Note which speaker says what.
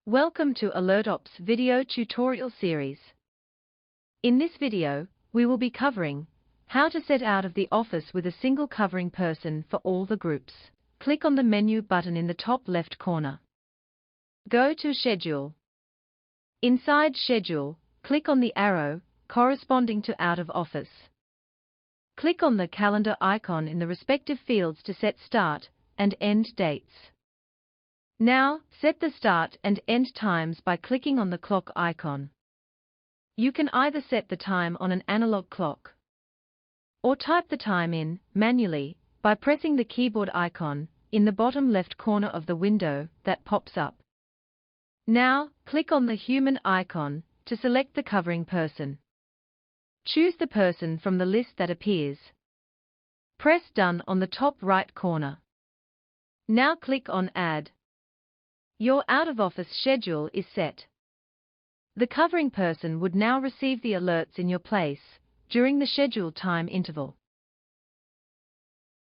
Speaker 1: Welcome to AlertOps video tutorial series. In this video, we will be covering how to set out of the office with a single covering person for all the groups. Click on the menu button in the top left corner. Go to Schedule. Inside Schedule, click on the arrow corresponding to Out of Office. Click on the calendar icon in the respective fields to set start and end dates. Now, set the start and end times by clicking on the clock icon. You can either set the time on an analog clock or type the time in manually by pressing the keyboard icon in the bottom left corner of the window that pops up. Now, click on the human icon to select the covering person. Choose the person from the list that appears. Press Done on the top right corner. Now click on Add. Your out-of-office schedule is set. The covering person would now receive the alerts in your place during the scheduled time interval.